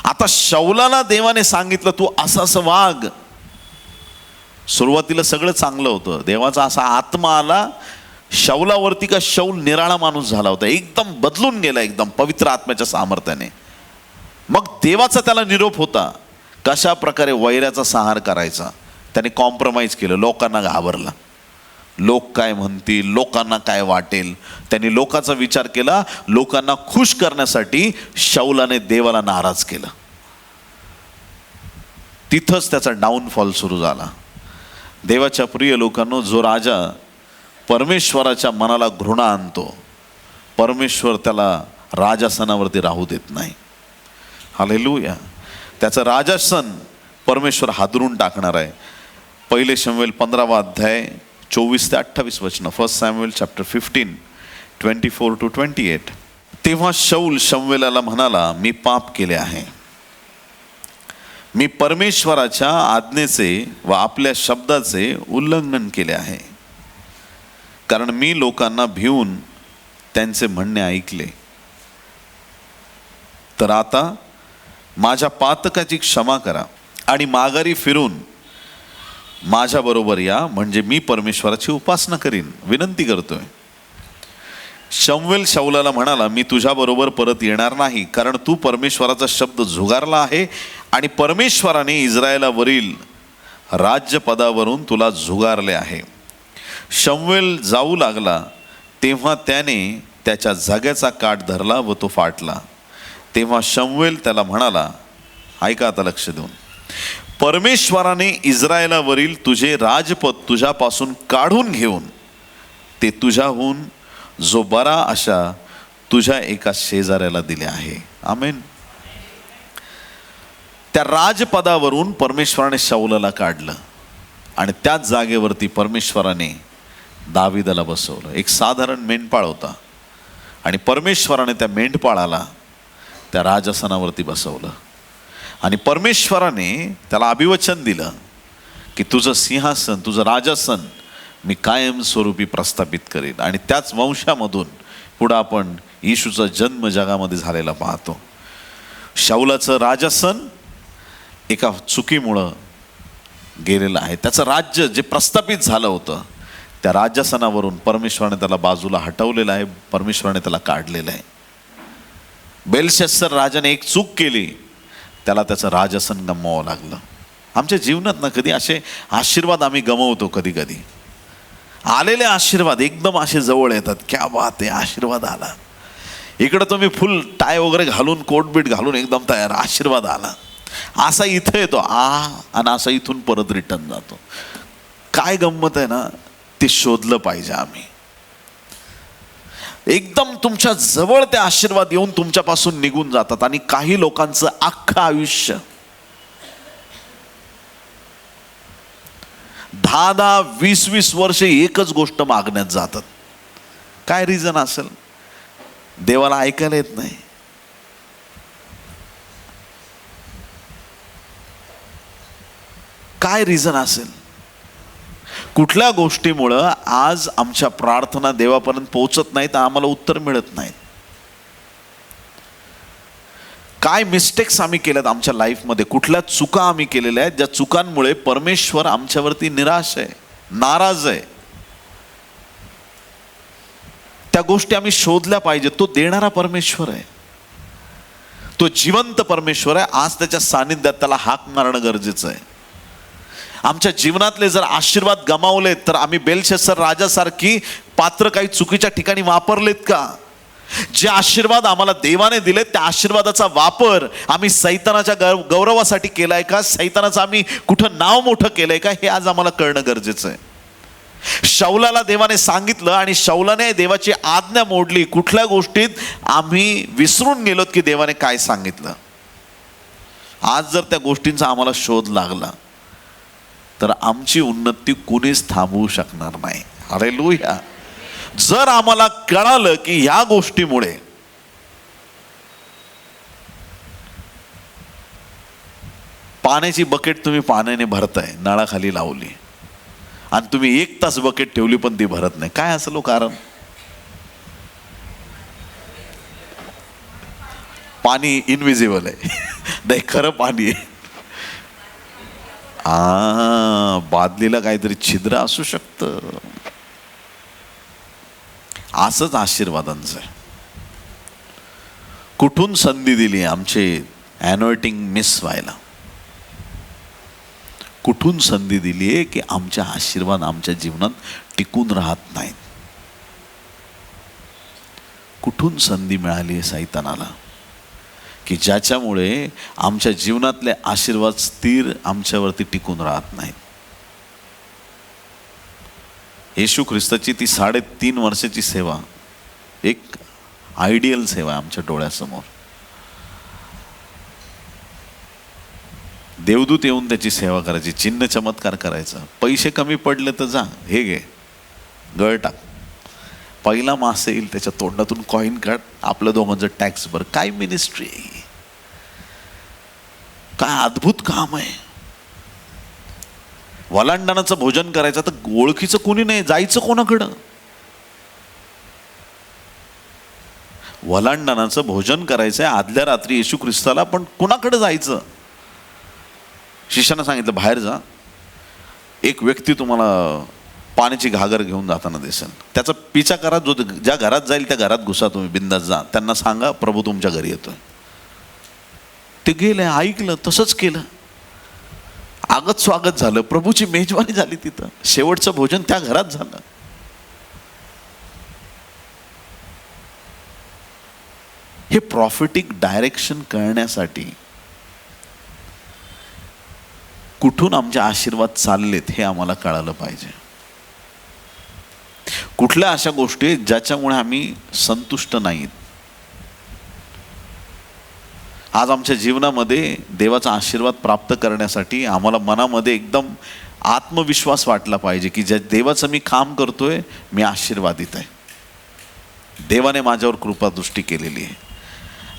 आता शाऊलाला देवाने सांगितलं तू असं असं वाग. सुरुवातीला सगळं चांगलं होतं. देवाचा असा आत्मा आला शाऊलावरती का शाऊल निराळा माणूस झाला होता, एकदम बदलून गेला, एकदम पवित्र आत्म्याच्या सामर्थ्याने. मग देवाचा त्याला निरोप होता, कशा प्रकारे वैराचा संहार करायचा. त्याने कॉम्प्रोमाइज केलं, लोकांना घाबरला. लोक काय म्हणतील, लोकांना काय वाटेल, त्यांनी लोकांचा विचार केला. लोकांना खुश करण्यासाठी शाऊलाने देवाला नाराज केलं. तिथंच त्याचा डाऊनफॉल सुरू झाला. देवाच्या प्रिय लोकांनो, जो राजा परमेश्वराच्या मनाला घृणा आणतो, परमेश्वर त्याला राजासनावरती राहू देत नाही. हालेलुया. त्याचं राजासन परमेश्वर हादरून टाकणार आहे. पहिले शमूएल 15वा अध्याय 24 ते 28 वचनं. 1 सॅम्युएल चॅप्टर 15 24 to 28. तेव्हा शाऊल शमूएलाला म्हणाला, मी पाप केले आहे. मी परमेश्वराच्या आज्ञेचे व आपल्या शब्दाचे उल्लंघन केले आहे, कारण मी लोकांना भिवून त्यांचे म्हणणे ऐकले. तर आता माझ्या पातकाची क्षमा करा आणि माघारी फिरून माझ्या बरोबर या, म्हणजे मी परमेश्वराची उपासना करीन. विनंती करतोय. शमूएल शाऊलाला म्हणाला, मी तुझ्या बरोबर परत येणार नाही, कारण तू परमेश्वराचा शब्द झुगारला आहे आणि परमेश्वराने इस्रायलावरील राज्यपदावरून तुला झुगारले आहे. शमूएल जाऊ लागला तेव्हा त्याने त्याच्या जाग्याचा काठ धरला व तो फाटला. तेव्हा शमूएल त्याला म्हणाला, ऐका आता लक्ष देऊन, परमेश्वराने इस्रायलावरील तुझे राजपद तुझ्यापासून काढून घेऊन ते तुझ्याहून जो बरा अशा तुझ्या एका शेजाऱ्याला दिले आहे. आमेन. त्या राजपदावरून परमेश्वराने शाऊलाला काढलं आणि त्याच जागेवरती परमेश्वराने दाविदाला बसवलं. एक साधारण मेंढपाळ होता आणि परमेश्वराने त्या मेंढपाळाला त्या राजासनावरती बसवलं आणि परमेश्वराने त्याला अभिवचन दिलं की तुझं सिंहासन, तुझं राजासन मी कायमस्वरूपी प्रस्थापित करेन. आणि त्याच वंशामधून पुढं आपण येशूचा जन्म जगामध्ये झालेला पाहतो. शाऊलाचं राजासन एका चुकीमुळं गेलेलं आहे. त्याचं राज्य जे प्रस्थापित झालं होतं त्या राज्यासनावरून परमेश्वराने त्याला बाजूला हटवलेलं आहे, परमेश्वराने त्याला काढलेलं आहे. बेलशस्सर राजाने एक चूक केली, त्याला त्याचं राजासन गमवावं लागलं. आमच्या जीवनात ना कधी असे आशीर्वाद आम्ही गमवतो. कधी कधी आलेले आशीर्वाद एकदम असे जवळ येतात, क्या बात आहे, आशीर्वाद आला. इकडं तुम्ही फुल टाय वगैरे घालून, कोटबीट घालून एकदम तयार, आशीर्वाद आला. असा इथं येतो आणि असा इथून परत रिटर्न जातो. काय गंमत आहे ना, ते शोधलं पाहिजे आम्ही. एकदम तुमच्या जवळ ते आशीर्वाद येऊन तुमच्यापासून निघून जातात आणि काही लोकांचं अख्खं आयुष्य 10-10, 20-20 वर्षे एकच गोष्ट मागण्यात जातात. काय रिझन असेल? देवाला ऐकायला येत नाही. काय रिझन असेल? कुठल्या गोष्टीमुळं आज आमच्या प्रार्थना देवापर्यंत पोहोचत नाहीत, आम्हाला उत्तर मिळत नाही? काय मिस्टेक्स आम्ही केल्यात आमच्या लाईफमध्ये, कुठल्या चुका आम्ही केलेल्या आहेत ज्या चुकांमुळे परमेश्वर आमच्यावरती निराश आहे, नाराज आहे? त्या गोष्टी आम्ही शोधल्या पाहिजे. तो देणारा परमेश्वर आहे, तो जिवंत परमेश्वर आहे. आज त्याच्या सानिध्यात त्याला हाक मारणं गरजेचं आहे. आमच्या जीवनातले जर आशीर्वाद गमावलेत तर आम्ही बेलशस्सर राजासारखी पात्र काही चुकीच्या ठिकाणी वापरलेत का? जे आशीर्वाद आम्हाला देवाने दिलेत त्या आशीर्वादाचा वापर आम्ही सैतानाच्या गौरवासाठी केलाय का? सैतानाचं आम्ही कुठं नाव मोठं केलंय का? हे आज आम्हाला कळणं गरजेचं आहे. शाऊलाला देवाने सांगितलं आणि शाऊलाने देवाची आज्ञा मोडली. कुठल्या गोष्टीत आम्ही विसरून गेलोत की देवाने काय सांगितलं? आज जर त्या गोष्टींचा आम्हाला शोध लागला तर आमची उन्नती कुणीच थांबवू शकणार नाही. हालेलुया. जर आम्हाला कळालं की ह्या गोष्टीमुळे पाण्याची बकेट तुम्ही पाण्याने भरताय, नळाखाली लावली आणि तुम्ही 1 तास बकेट ठेवली पण ती भरत नाही, काय असेल कारण? पाणी इनविजिबल आहे. नाही, खरं पाणी आहे. बादलीला काहीतरी छिद्र असू शकतं. असंच आशीर्वादांचं आहे. कुठून संधी दिली आमचे अॅनॉयटिंग मिस व्हायला? कुठून संधी दिली आहे की आमच्या आशीर्वाद आमच्या जीवनात टिकून राहत नाहीत? कुठून संधी मिळाली आहे सैतानाला की ज्याच्यामुळे आमच्या जीवनातले आशीर्वाद स्थिर आमच्यावरती टिकून राहत नाहीत? येशू ख्रिस्ताची ती 3.5 वर्षाची सेवा एक आयडियल सेवा आहे आमच्या डोळ्यासमोर. देवदूत येऊन त्याची सेवा करायची, चिन्ह चमत्कार करायचा. पैसे कमी पडले तर जा, हे घे, गळ टाक, पहिला मासे येईल त्याच्या तोंडातून कॉईन काढ, आपलं दोघांचं टॅक्स भर. काय मिनिस्ट्री आहे, काय अद्भुत काम आहे. वलांडणाचं भोजन करायचं तर ओळखीचं कोणी नाही, जायचं कोणाकडं? वलांडणाचं भोजन करायचंय आदल्या रात्री येशू ख्रिस्ताला, पण कुणाकडे जायचं? शिष्यानं सांगितलं बाहेर जा, एक व्यक्ती तुम्हाला पाण्याची घागर घेऊन जाताना दिसेल, त्याचा पिछा करा. जो ज्या घरात जाईल त्या घरात घुसा, तुम्ही बिंदास जा, त्यांना सांगा प्रभू तुमच्या घरी येतोय. ते गेले, ऐकलं, तसंच केलं. आगत स्वागत झालं, प्रभूची मेजवानी झाली तिथं, शेवटचं भोजन त्या घरात झालं. हे प्रॉफिटिक डायरेक्शन कळण्यासाठी कुठून आमचे आशीर्वाद चाललेत हे आम्हाला कळालं पाहिजे. कुठल्या अशा गोष्टी आहेत ज्याच्यामुळे आम्ही संतुष्ट नाहीत. आज आमच्या जीवनामध्ये देवाचा आशीर्वाद प्राप्त करण्यासाठी आम्हाला मनामध्ये एकदम आत्मविश्वास वाटला पाहिजे की ज्या देवाचं मी काम करतोय मी आशीर्वादित आहे, देवाने माझ्यावर कृपादृष्टी केलेली आहे.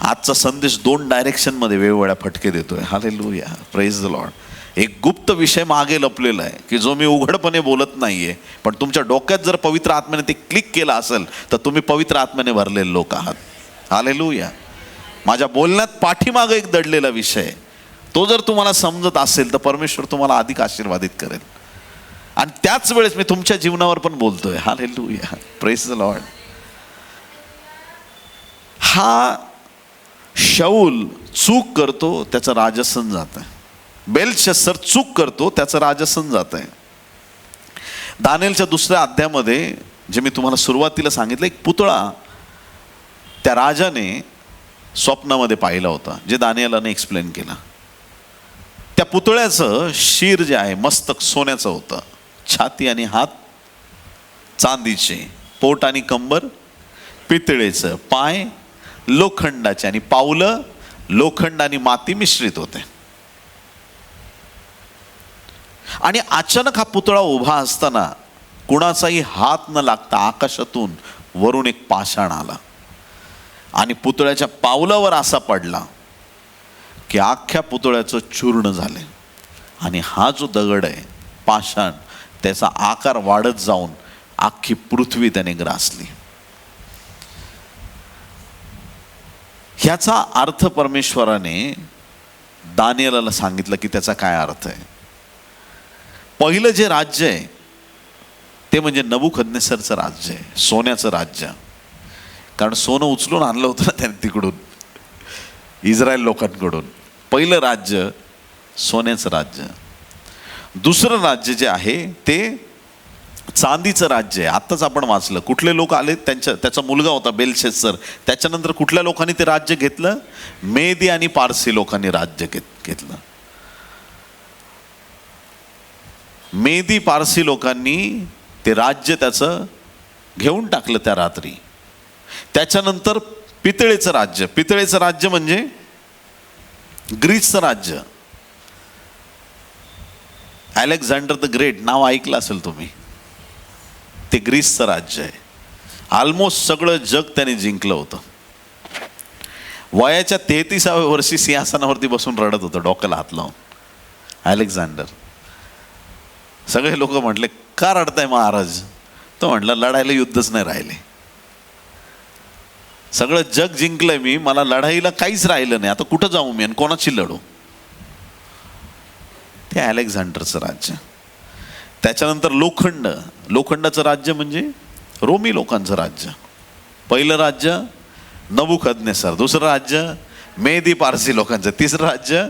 आजचा संदेश 2 डायरेक्शनमध्ये वेगवेगळ्या फटके देतोय. Hallelujah, praise the Lord. एक गुप्त विषय मागे लपलेला आहे की जो मी उघडपणे बोलत नाहीये, पण तुमच्या डोक्यात जर पवित्र आत्म्याने ते क्लिक केलं असेल तर तुम्ही पवित्र आत्म्याने भरलेले लोक आहात. हालेलुया. माझ्या बोलण्यात पाठीमागे एक दडलेला विषय, तो जर तुम्हाला समजत असेल तर परमेश्वर तुम्हाला अधिक आशीर्वादित करेल. आणि त्याच वेळेस मी तुमच्या जीवनावर पण बोलतोय. Hallelujah, praise the Lord. हा शाऊल चूक करतो, त्याचं राजसन जात आहे. बेलशस्सर चूक करतो, त्याचं राजसन जात आहे. दानिएलच्या 2ऱ्या अध्यायामध्ये जे मी तुम्हाला सुरुवातीला सांगितलं, एक पुतळा त्या राजाने स्वप्नामध्ये पाहिला होता, जे दानिएलाने एक्सप्लेन केला. त्या पुतळ्याचं शिर जे आहे मस्तक सोन्याचं होतं, छाती आणि हात चांदीचे, पोट आणि कंबर पितळेचं, पाय लोखंडाचे आणि पावलं लोखंड आणि माती मिश्रित होते. आणि अचानक हा पुतळा उभा असताना कुणाचाही हात न लागता आकाशातून वरून एक पाषाण आला आणि पुतळ्याच्या पावलावर असा पडला की अख्ख्या पुतळ्याचं चूर्ण झाले. आणि हा जो दगड आहे पाषाण, त्याचा आकार वाढत जाऊन अख्खी पृथ्वी त्याने ग्रासली. ह्याचा अर्थ परमेश्वराने दानिएलाला सांगितलं की त्याचा काय अर्थ आहे. पहिलं जे राज्य आहे ते म्हणजे नबुकदनेस्सरचं राज्य आहे, सोन्याचं राज्य. कारण सोनं उचलून आणलं होतं ना त्याने तिकडून, इस्रायल लोकांकडून. पहिलं राज्य सोन्याचं राज्य. दुसरं राज्य जे आहे ते चांदीचं राज्य आहे. आत्ताच आपण वाचलं कुठले लोक आले, त्याचा मुलगा होता बेलशस्सर. त्याच्यानंतर कुठल्या लोकांनी ते राज्य घेतलं? मेदी आणि पारसी लोकांनी राज्य घेतलं. मेदी पारसी लोकांनी ते राज्य त्याचं घेऊन टाकलं त्या रात्री. त्याच्यानंतर पितळेचं राज्य. पितळेचं राज्य म्हणजे ग्रीसचं राज्य. अलेक्झांडर द ग्रेट नाव ऐकलं असेल तुम्ही. ते ग्रीसचं राज्य आहे. ऑलमोस्ट सगळं जग त्याने जिंकलं होतं. वयाच्या 33व्या वर्षी सिंहासनावरती बसून रडत होतं, डोक्याला हात लावून, अलेक्झांडर. सगळे लोक म्हटले का रडताय महाराज? तो म्हटलं लढायला युद्धच नाही राहिले, सगळं जग जिंकलंय मी, मला लढाईला काहीच राहिलं नाही, आता कुठं जाऊ मी आणि कोणाची लढू? ते अलेक्झांडरचं राज्य. त्याच्यानंतर लोखंडाचं राज्य म्हणजे रोमी लोकांचं राज्य. पहिलं राज्य नबुकदनेस्सर, दुसरं राज्य मेदी पारसी लोकांचं, तिसरं राज्य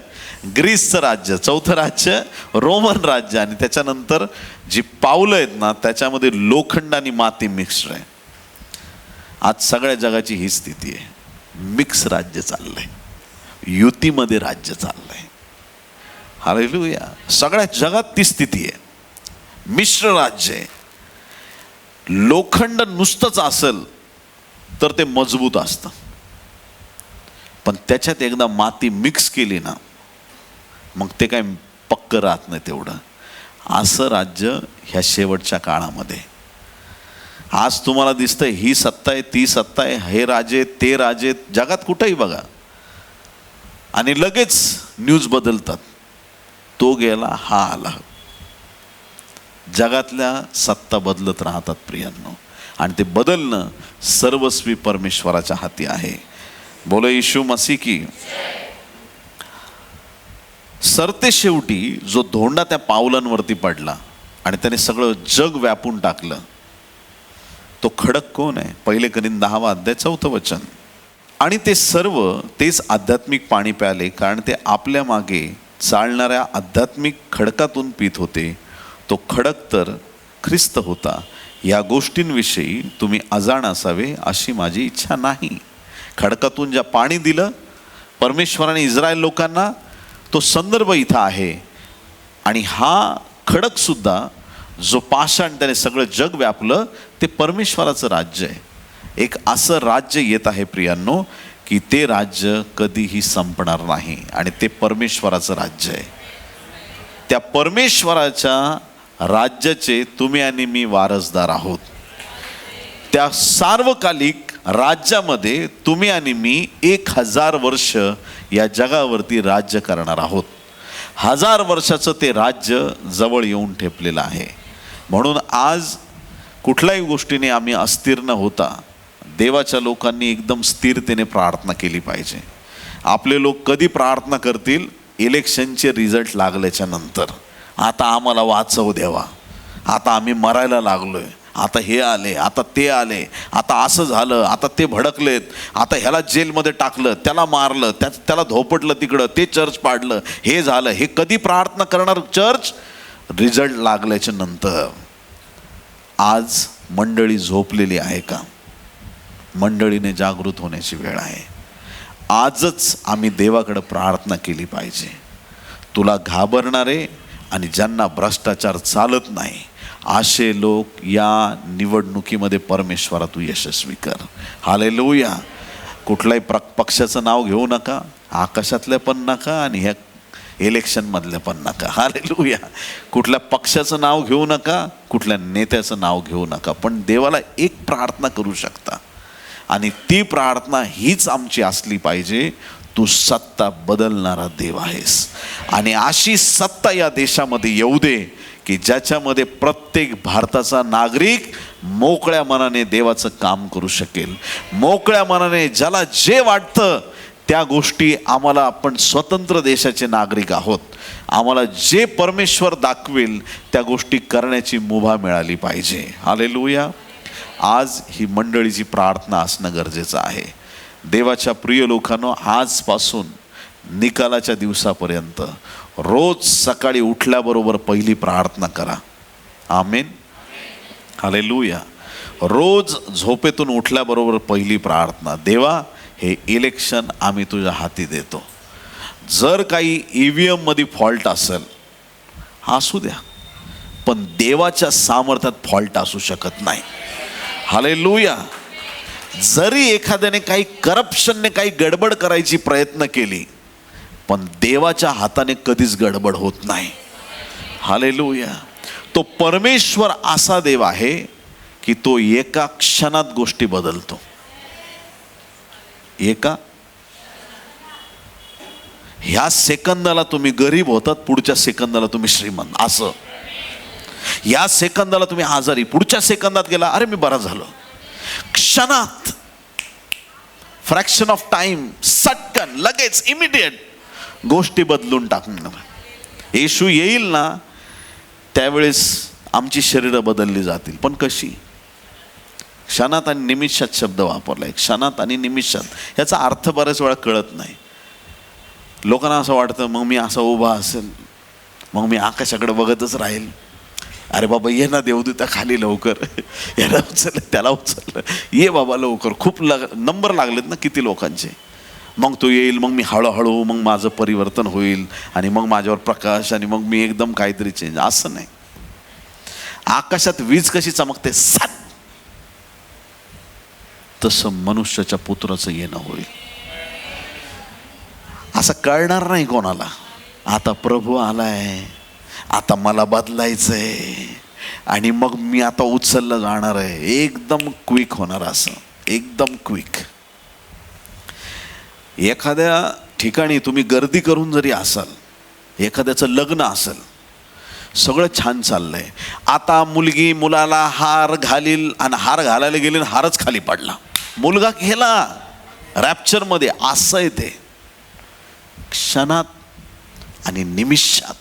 ग्रीसचं राज्य, चौथं राज्य रोमन राज्य. आणि त्याच्यानंतर जी पावलं आहेत ना त्याच्यामध्ये लोखंड आणि माती मिक्स्ड आहे. आज सगळ्या जगाची ही स्थिती आहे. मिक्स राज्य चाललंय, युतीमध्ये राज्य चाललंय. हालेलुया. सगळ्या जगात ती स्थिती आहे, मिश्र राज्य आहे. लोखंड नुसतंच असेल तर ते मजबूत असतं, पण त्याच्यात एकदा माती मिक्स केली ना मग ते काय पक्क राहत नाही तेवढं. असं राज्य ह्या शेवटच्या काळामध्ये. आज तुम्हाला दिसतंय ही सत्ता आहे, ती सत्ता आहे, हे राजे ते राजे, जगात कुठेही बघा, आणि लगेच न्यूज बदलतात, तो गेला हा आला. जगातल्या सत्ता बदलत राहतात प्रियांनो, आणि ते बदलणं सर्वस्वी परमेश्वराच्या हाती आहे. बोलो येशू मसीह की. सरते शेवटी जो धोंडा त्या पावलांवरती पडला आणि त्याने सगळं जग व्यापून टाकलं, तो खडक कोण आहे? 1 कोरिंथ 10 अध्याय 4 वचन. आणि ते सर्व तेच आध्यात्मिक पाणी प्याले, कारण ते आपल्या मागे चालणाऱ्या आध्यात्मिक खडकातून पीत होते. तो खडक तर ख्रिस्त होता. या गोष्टींविषयी तुम्ही अजाण असावे अशी माझी इच्छा नाही. खडकातून ज्या पाणी दिलं परमेश्वराने इस्रायल लोकांना, तो संदर्भ इथं आहे. आणि हा खडकसुद्धा जो पाषाण त्याने सगळं जग व्यापलं, ते परमेश्वराचं राज्य आहे. एक असं राज्य येत आहे प्रियांनो, की ते राज्य कधीही संपणार नाही आणि ते परमेश्वराचं राज्य आहे. त्या परमेश्वराच्या राज्याचे तुम्ही आणि मी वारसदार आहोत. त्या सार्वकालिक राज्यामध्ये तुम्ही आणि मी 1000 वर्ष या जगावरती राज्य करणार आहोत. 1000 वर्षाचं ते राज्य जवळ येऊन ठेपलेलं आहे. म्हणून आज कुठल्याही गोष्टीने आम्ही अस्थिर न होता देवाच्या लोकांनी एकदम स्थिरतेने प्रार्थना केली पाहिजे. आपले लोक कधी प्रार्थना करतील? इलेक्शनचे रिझल्ट लागल्याच्या नंतर. आता आम्हाला वाचव द्यावा, आता आम्ही मरायला लागलोय, आता हे आले, आता ते आले, आता असं झालं, आता ते भडकलेत, आता ह्याला जेलमध्ये टाकलं, त्याला मारलं, त्याला धोपटलं तिकडं, ते चर्च पाडलं, हे झालं. हे कधी प्रार्थना करणार चर्च? रिझल्ट लागल्याच्या नंतर. आज मंडळी झोपलेली आहे का? मंडळीने जागृत होण्याची वेळ आहे. आजच आम्ही देवाकडे प्रार्थना केली पाहिजे. तुला घाबरणारे आणि ज्यांना भ्रष्टाचार चालत नाही असे लोक या निवडणुकीमध्ये परमेश्वरा तू यशस्वी कर. हालेलुया. कुठल्याही पक्षाचं नाव घेऊ नका, आकाशातल्या पण नका आणि ह्या इलेक्शनमधल्या पण नका. हालेलुया. कुठल्या पक्षाचं नाव घेऊ नका, कुठल्या नेत्याचं नाव घेऊ नका, पण देवाला एक प्रार्थना करू शकता आणि ती प्रार्थना हीच आमची असली पाहिजे, तू सत्ता बदलणारा देव आहेस आणि अशी सत्ता या देशामध्ये येऊ दे की ज्याच्यामध्ये प्रत्येक भारताचा नागरिक मोकळ्या मनाने देवाचं काम करू शकेल. मोकळ्या मनाने ज्याला जे वाटतं त्या गोष्टी, आम्हाला, आपण स्वतंत्र देशाचे नागरिक आहोत, आम्हाला जे परमेश्वर दाखवेल त्या गोष्टी करण्याची मुभा मिळाली पाहिजे. हालेलुया. आज ही मंडळीची प्रार्थना असणं गरजेचं आहे. देवाच्या प्रिय लोकांनो, आजपासून निकालाच्या दिवसापर्यंत रोज सकाळी उठल्याबरोबर पहिली प्रार्थना करा. आमेन. हालेलुया. रोज झोपेतून उठल्याबरोबर पहिली प्रार्थना, देवा हे इलेक्शन आम्ही तुझ्या हाती देतो. जर काही EVM मध्ये फॉल्ट असेल असू द्या, पण देवाच्या सामर्थ्यात फॉल्ट असू शकत नाही. हालेलुया. जरी एखाद्याने काही करप्शनने काही गडबड करायची प्रयत्न केली, पण देवाच्या हाताने कधीच गडबड होत नाही. हालेलुया. तो परमेश्वर असा देव आहे की तो एका क्षणात गोष्टी बदलतो. ह्या सेकंदाला तुम्ही गरीब होतात, पुढच्या सेकंदाला तुम्ही श्रीमंत. असं या सेकंदाला तुम्ही आजारी, पुढच्या सेकंदात गेला, अरे मी बरा झालो. क्षणात, फ्रॅक्शन ऑफ टाइम, सटकन, लगेच, इमिडिएट गोष्टी बदलून टाकणार. येशू येईल ना त्यावेळेस आमची शरीरं बदलली जातील. पण कशी? क्षणात आणि निमिषात शब्द वापरलाय. क्षणात आणि निमिषात. ह्याचा अर्थ बऱ्याच वेळा कळत नाही. लोकांना असं वाटतं मग मी असा उभा असेल, मग मी आकाशाकडे बघतच राहील. अरे बाबा ये ना देवदूता खाली लवकर, याला उचललं त्याला उचललं, ये बाबा लवकर. खूप नंबर लागलेत ना किती लोकांचे. मग तो येईल, मग मी हळूहळू, मग माझं परिवर्तन होईल आणि मग माझ्यावर प्रकाश आणि मग मी एकदम काहीतरी चेंज. असं नाही. आकाशात वीज कशी चमकते सात, तसं मनुष्याच्या पुत्राचं येणं होईल. असं कळणार नाही कोणाला. आता प्रभू आलाय, आता मला बदलायचंय आणि मग मी आता उचललं जाणार आहे. एकदम क्विक होणार. असं एकदम क्विक. एखाद्या ठिकाणी तुम्ही गर्दी करून जरी असाल, एखाद्याचं लग्न असेल, सगळं छान चाललंय, आता मुलगी मुलाला हार घालील आणि हार घालायला गेली, हारच खाली पडला, मुलगा गेला रॅप्चरमध्ये. असं आहे ते. क्षणात आणि निमिषात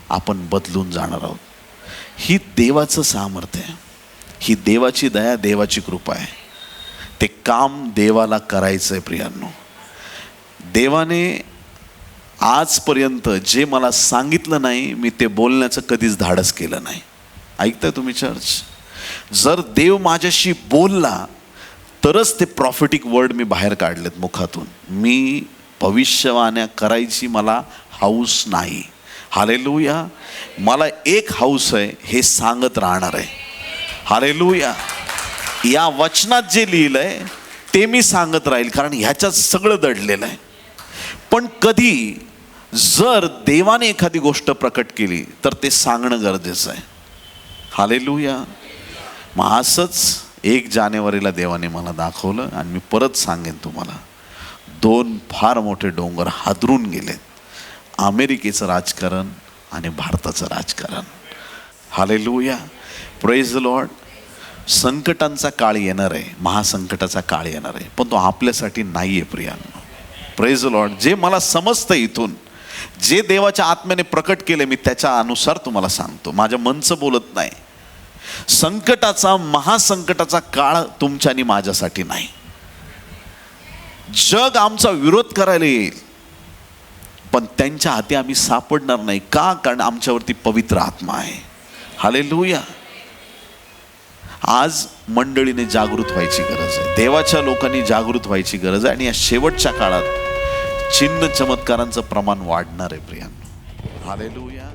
आपण बदलून जाणार आहोत. ही देवाचं सामर्थ्य आहे, ही देवाची दया, देवाची कृपा आहे. ते काम देवाला करायचं आहे प्रियांनो. देवाने आजपर्यंत जे मला सांगितलं नाही, मी ते बोलण्याचं कधीच धाडस केलं नाही. ऐकताय तुम्ही चर्च? जर देव माझ्याशी बोलला तरच ते प्रॉफिटिक वर्ड मी बाहेर काढलेत मुखातून. मी भविष्यवाण्या करायची मला हौस नाही. हालेलुया. मला एक हौस आहे, हे सांगत राहणार आहे. हालेलुया. या वचनात जे लिहिलंय ते मी सांगत राहील, कारण ह्याच्यात सगळं दडलेलं आहे. पण कधी जर देवाने एखादी गोष्ट प्रकट केली तर ते सांगणं गरजेचं आहे. हालेलुया. मग असंच 1 जानेवारीला देवाने मला दाखवलं आणि मी परत सांगेन तुम्हाला, 2 फार मोठे डोंगर हादरून गेलेत. अमेरिकेचं राजकारण आणि भारताचं राजकारण. हालेलुया. Praise the Lord. संकटांचा काळ येणार आहे, महासंकटाचा काळ येणार आहे, पण तो आपल्यासाठी नाही आहे प्रियांनो. Praise the Lord. जे मला समजतं इथून, जे देवाच्या आत्म्याने प्रकट केले, मी त्याच्या अनुसार तुम्हाला सांगतो, माझ्या मनचं बोलत नाही. संकटाचा, महासंकटाचा काळ तुमच्या आणि माझ्यासाठी नाही. जग आमचा विरोध करायला येईल, पण त्यांच्या हाती आम्ही सापडणार नाही. का? कारण आमच्यावरती पवित्र आत्मा आहे. हालेलुया. आज मंडळीने जागृत व्हायची गरज आहे. देवाच्या लोकांनी जागृत व्हायची गरज आहे. आणि या शेवटच्या काळात चिन्ह चमत्कारांचं प्रमाण वाढणार आहे प्रियांनो. हालेलुया.